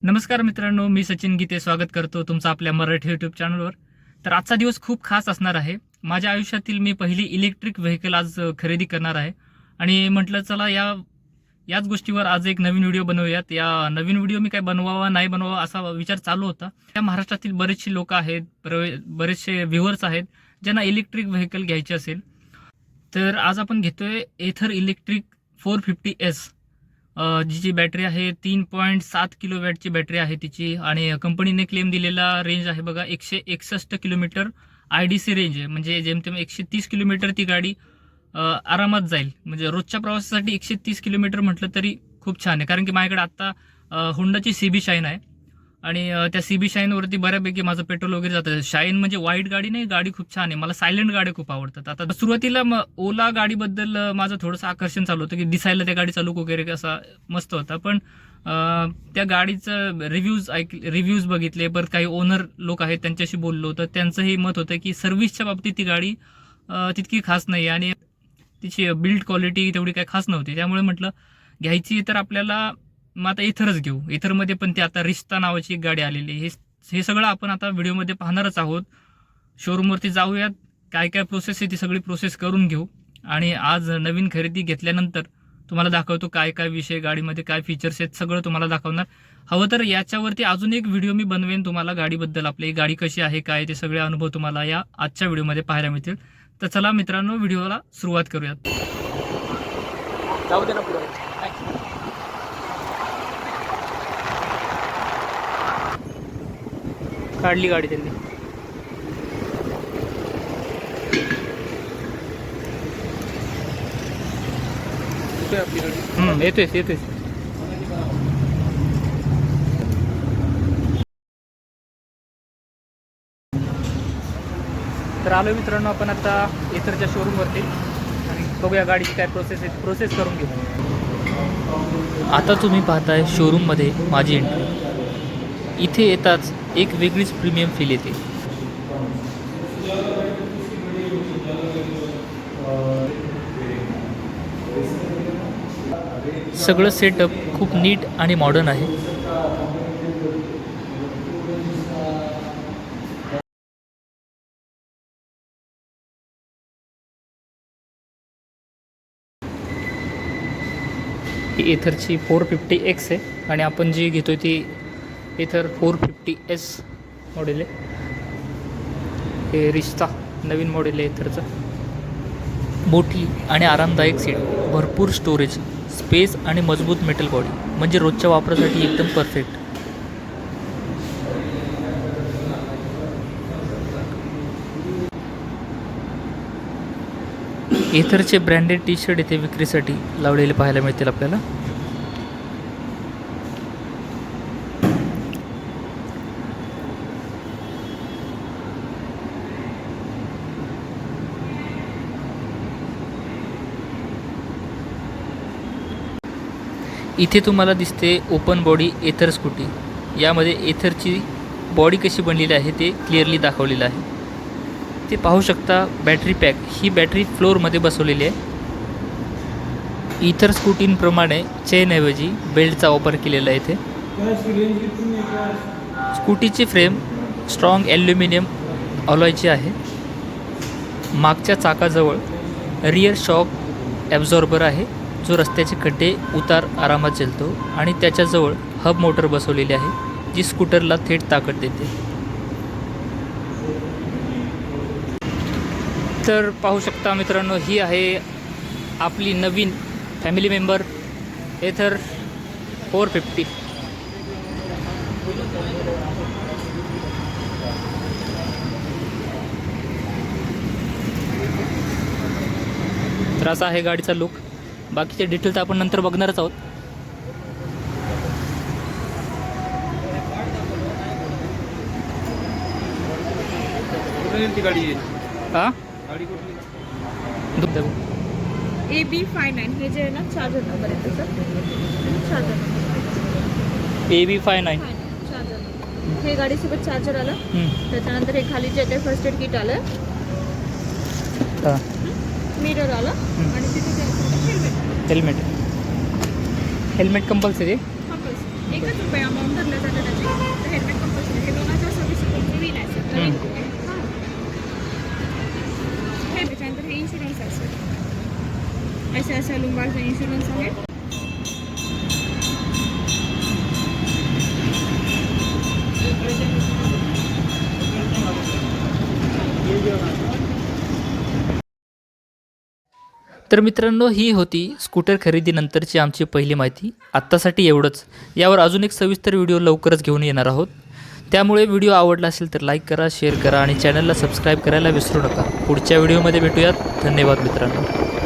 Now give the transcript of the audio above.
नमस्कार मित्रांनो, मी सचिन गीते स्वागत करतो तुमचं आपल्या मराठी यूट्यूब चॅनलवर. तर आजचा दिवस खूप खास असणार आहे. माझ्या आयुष्यातील मी पहिली इलेक्ट्रिक व्हेकल आज खरेदी करणार आहे आणि म्हटलं चला याच गोष्टीवर आज एक नवीन व्हिडिओ बनवूयात. या नवीन व्हिडिओ मी काय बनवावा नाही बनवावा असा विचार चालू होता. त्या महाराष्ट्रातील बरेचसे लोक आहेत, बरेचसे व्ह्युअर्स आहेत ज्यांना इलेक्ट्रिक व्हेकल घ्यायची असेल. तर आज आपण घेतोय एथर इलेक्ट्रिक 450S. जिची बॅटरी आहे 3.7 किलोवॅटची बॅटरी आहे तिची आणि कंपनीने क्लेम दिलेला रेंज आहे बघा 161 किलोमीटर IDC रेंज आहे. म्हणजे जेमतेम 130 किलोमीटर ती गाडी आरामात जाईल. म्हणजे रोजच्या प्रवासासाठी 130 किलोमीटर म्हटलं तरी खूप छान आहे. कारण की माझ्याकडे आत्ता होंडाची CB शाईन आहे आणि त्या CB शाईनवरती बऱ्यापैकी माझं पेट्रोल वगैरे जातं. शाईन म्हणजे वाईट गाडी नाही, गाडी खूप छान आहे. मला सायलेंट गाड्या खूप आवडतात. आता सुरुवातीला ओला गाडीबद्दल माझं थोडंसं आकर्षण चालू होतं की दिसायला त्या गाडीचा लुक वगैरे कसा मस्त होता. पण त्या गाडीचं रिव्ह्यूज बघितले, परत काही ओनर लोक आहेत त्यांच्याशी बोललो तर त्यांचंही मत होतं की सर्व्हिसच्या बाबतीत ती गाडी तितकी खास नाही आणि तिची बिल्ड क्वालिटी तेवढी काही खास नव्हती. त्यामुळे म्हटलं घ्यायची तर आपल्याला मग आता इथरच घेऊ. इथरमध्ये पण ती आता रिश्ता नावाची एक गाडी आलेली. हे सगळं आपण आता व्हिडिओमध्ये पाहणारच आहोत. शोरूमवरती जाऊयात, काय काय प्रोसेस आहे ती सगळी प्रोसेस करून घेऊ आणि आज नवीन खरेदी घेतल्यानंतर तुम्हाला दाखवतो काय काय विषय, गाडीमध्ये काय फीचर्स आहेत सगळं तुम्हाला दाखवणार. हवं तर याच्यावरती अजून एक व्हिडिओ मी बनवेन तुम्हाला गाडीबद्दल, आपली गाडी कशी आहे काय ते सगळे अनुभव तुम्हाला या आजच्या व्हिडिओमध्ये पाहायला मिळतील. तर चला मित्रांनो, व्हिडिओला सुरुवात करूयात. जाऊ दे ना पुढे. काढली गाडी त्यांनी. येतोय. तर आलो मित्रांनो आपण आता एथरच्या शोरूमवरती आणि बघूया गाडीची काय प्रोसेस करून घेऊ. आता तुम्ही पाहताय शोरूममध्ये माझी एंट्री. इथे येताच एक वेगळीच प्रीमियम फील येते. सगळं सेटअप खूप नीट आणि मॉडर्न आहे. ही एथरची 450X आहे आणि आपण जी घेतोय ती एथर 450S मॉडेल आहे. हे रिश्ता नवीन मॉडेल आहे एथरचं. मोठी आणि आरामदायक सीट, भरपूर स्टोरेज स्पेस आणि मजबूत मेटल बॉडी, म्हणजे रोजच्या वापरासाठी एकदम परफेक्ट. एथरचे ब्रँडेड टी-शर्ट इथे विक्रीसाठी लावलेले पाहायला मिळतील आपल्याला. इथे तुम्हाला दिसते ओपन बॉडी एथर स्कूटी. यामध्ये एथरची बॉडी कशी बनलेली आहे ते क्लिअरली दाखवलेलं आहे. ते पाहू शकता. बॅटरी पॅक ही बॅटरी फ्लोअरमध्ये बसवलेली आहे. इतर स्कूटींप्रमाणे चेनऐवजी बेल्टचा वापर केलेला आहे इथे. स्कूटीची फ्रेम स्ट्रॉंग ॲल्युमिनियम अलॉयची आहे. मागच्या चाकाजवळ रिअर शॉक ॲब्झॉर्बर आहे जो रस्त्याचे खड्डे उतार आरामात झेलतो आणि त्याच्याजवळ हब मोटर बसवलेली आहे जी स्कूटरला थेट ताकद देते. तर पाहू शकता मित्रांनो, ही आहे आपली नवीन फॅमिली मेंबर एथर 450. तर असा आहे गाडीचा लुक. बाकीचे डिटेल्स आपण नंतर बघणारच आहोत. हां AB59 हे जे आहे ना, चार्जर नंबर आहे त्याचा. Charger number AB59. चार्जर हे गाडीसोबत चार्जर आलं. त्याच्यानंतर हे खाली जे आहे फर्स्ट एड किट आलं, मिरर आलं आणि तिथे हेल्मेट हेल्मेट कंपल्सरी. एकच रुपये अमाऊंट धरलं जातं त्याचे. तर हेल्मेट कंपल्सरी. हे 2026 रुपये व्हील आहे सर. नवीन आहे. हां. हे त्याच्यानंतर हे इन्शुरन्स आहे सर. अशा लुंबारचा इन्शुरन्स आहे. तर मित्रांनो, ही होती स्कूटर खरेदीनंतरची आमची पहिली माहिती. आत्तासाठी एवढंच. यावर अजून एक सविस्तर व्हिडिओ लवकरच घेऊन येणार आहोत. त्यामुळे व्हिडिओ आवडला असेल तर लाईक करा, शेअर करा आणि चॅनलला सबस्क्राईब करायला विसरू नका. पुढच्या व्हिडिओमध्ये भेटूयात. धन्यवाद मित्रांनो.